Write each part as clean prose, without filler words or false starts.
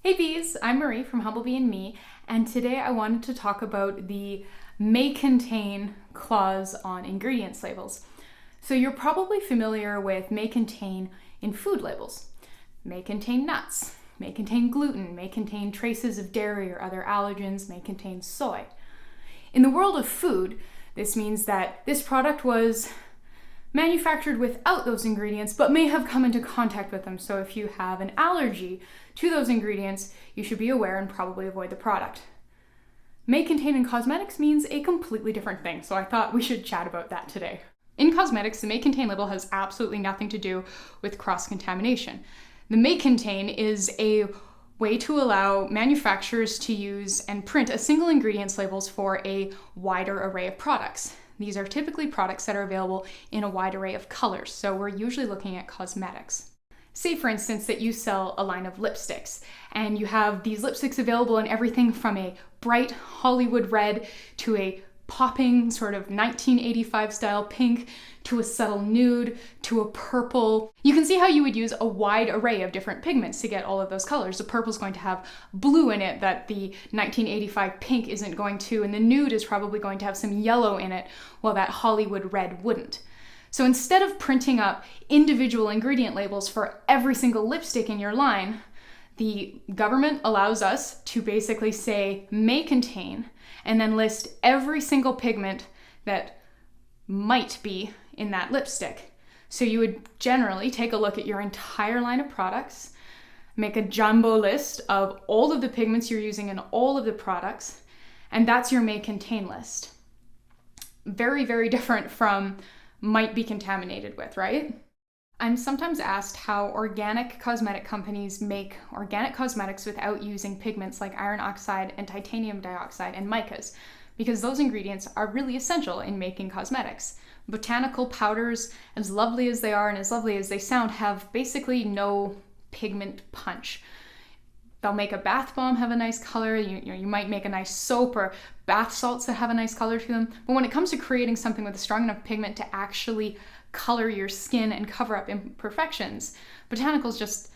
Hey bees, I'm Marie from Humblebee and Me, and today I wanted to talk about the may contain clause on ingredients labels. So you're probably familiar with may contain in food labels. May contain nuts, may contain gluten, may contain traces of dairy or other allergens, may contain soy. In the world of food, this means that this product was manufactured without those ingredients, but may have come into contact with them. So if you have an allergy to those ingredients, you should be aware and probably avoid the product. May contain in cosmetics means a completely different thing, so I thought we should chat about that today. In cosmetics, the may contain label has absolutely nothing to do with cross-contamination. The may contain is a way to allow manufacturers to use and print a single ingredients labels for a wider array of products. These are typically products that are available in a wide array of colors, so we're usually looking at cosmetics. Say, for instance, that you sell a line of lipsticks, and you have these lipsticks available in everything from a bright Hollywood red to a popping sort of 1985 style pink to a subtle nude to a purple. You can see how you would use a wide array of different pigments to get all of those colors. The purple's going to have blue in it that the 1985 pink isn't going to, and the nude is probably going to have some yellow in it, while that Hollywood red wouldn't. So instead of printing up individual ingredient labels for every single lipstick in your line, the government allows us to basically say may contain and then list every single pigment that might be in that lipstick. So you would generally take a look at your entire line of products, make a jumbo list of all of the pigments you're using in all of the products, and that's your may contain list. Very, very different from might be contaminated with, right? I'm sometimes asked how organic cosmetic companies make organic cosmetics without using pigments like iron oxide and titanium dioxide and micas, because those ingredients are really essential in making cosmetics. Botanical powders, as lovely as they are and as lovely as they sound, have basically no pigment punch. They'll make a bath bomb have a nice color, you might make a nice soap or bath salts that have a nice color to them, but when it comes to creating something with a strong enough pigment to actually color your skin and cover up imperfections, botanicals just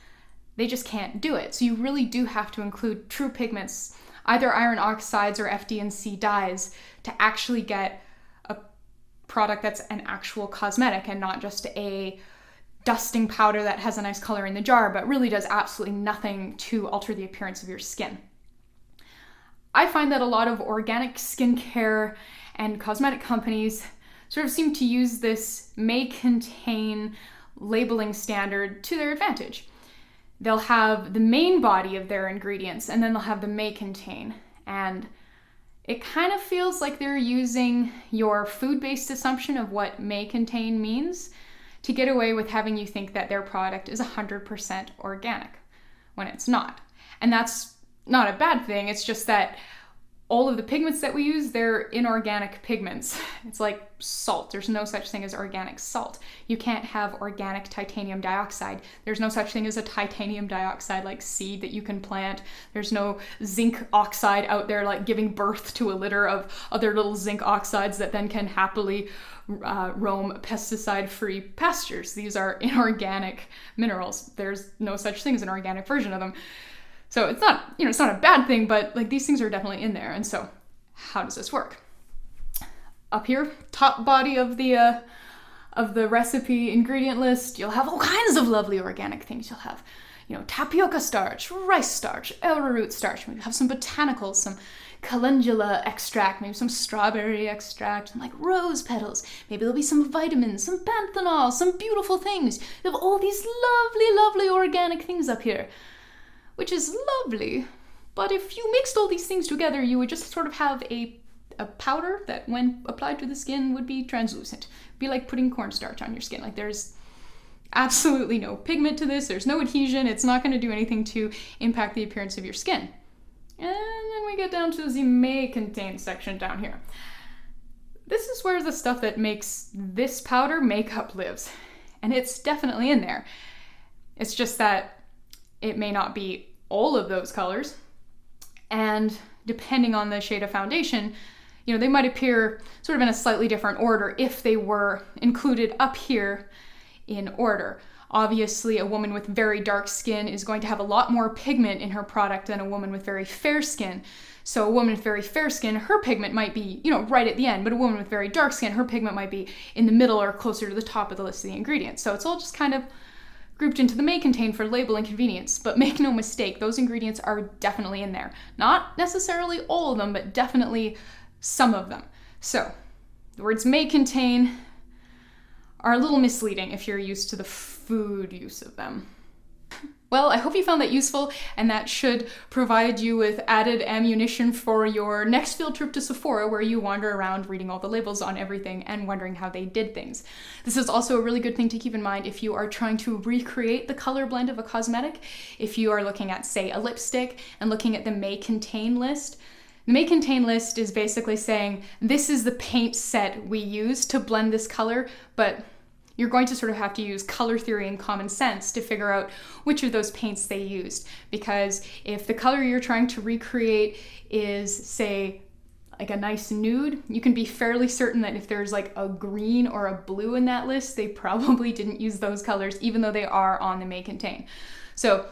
can't do it. So you really do have to include true pigments, either iron oxides or FD&C dyes, to actually get a product that's an actual cosmetic and not just a dusting powder that has a nice color in the jar but really does absolutely nothing to alter the appearance of your skin. I find that a lot of organic skincare and cosmetic companies sort of seem to use this may contain labeling standard to their advantage. They'll have the main body of their ingredients and then they'll have the may contain. And it kind of feels like they're using your food-based assumption of what may contain means to get away with having you think that their product is 100% organic when it's not. And that's not a bad thing, it's just that all of the pigments that we use, they're inorganic pigments. It's like salt. There's no such thing as organic salt. You can't have organic titanium dioxide. There's no such thing as a titanium dioxide like seed that you can plant. There's no zinc oxide out there like giving birth to a litter of other little zinc oxides that then can happily roam pesticide-free pastures. These are inorganic minerals. There's no such thing as an organic version of them. So it's not, it's not a bad thing, but like these things are definitely in there. And so how does this work? Up here, top body of the recipe ingredient list, you'll have all kinds of lovely organic things. You'll have, tapioca starch, rice starch, arrowroot starch. Maybe have some botanicals, some calendula extract, maybe some strawberry extract, some like rose petals. Maybe there'll be some vitamins, some panthenol, some beautiful things. You have all these lovely, lovely organic things up here, which is lovely, but if you mixed all these things together, you would just sort of have a powder that, when applied to the skin, would be translucent. It'd be like putting cornstarch on your skin. Like, there's absolutely no pigment to this, there's no adhesion, it's not going to do anything to impact the appearance of your skin. And then we get down to the may contain section down here. This is where the stuff that makes this powder makeup lives, and it's definitely in there. It's just that it may not be all of those colors, and depending on the shade of foundation, they might appear sort of in a slightly different order if they were included up here in order. Obviously, a woman with very dark skin is going to have a lot more pigment in her product than a woman with very fair skin. So a woman with very fair skin, her pigment might be, right at the end, but a woman with very dark skin, her pigment might be in the middle or closer to the top of the list of the ingredients. So it's all just kind of grouped into the may contain for labeling convenience. But make no mistake, those ingredients are definitely in there. Not necessarily all of them, but definitely some of them. So the words may contain are a little misleading if you're used to the food use of them. Well, I hope you found that useful, and that should provide you with added ammunition for your next field trip to Sephora, where you wander around reading all the labels on everything and wondering how they did things. This is also a really good thing to keep in mind if you are trying to recreate the color blend of a cosmetic. If you are looking at, say, a lipstick and looking at the may contain list, the may contain list is basically saying, this is the paint set we use to blend this color, but you're going to sort of have to use color theory and common sense to figure out which of those paints they used. Because if the color you're trying to recreate is, say, like a nice nude, you can be fairly certain that if there's like a green or a blue in that list, they probably didn't use those colors, even though they are on the may contain. So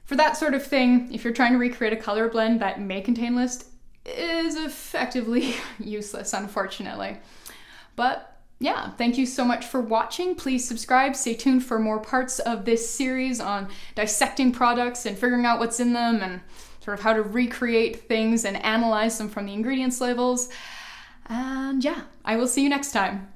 for that sort of thing, if you're trying to recreate a color blend, that may contain list is effectively useless, unfortunately. But yeah, thank you so much for watching. Please subscribe. Stay tuned for more parts of this series on dissecting products and figuring out what's in them and sort of how to recreate things and analyze them from the ingredients labels. And yeah, I will see you next time.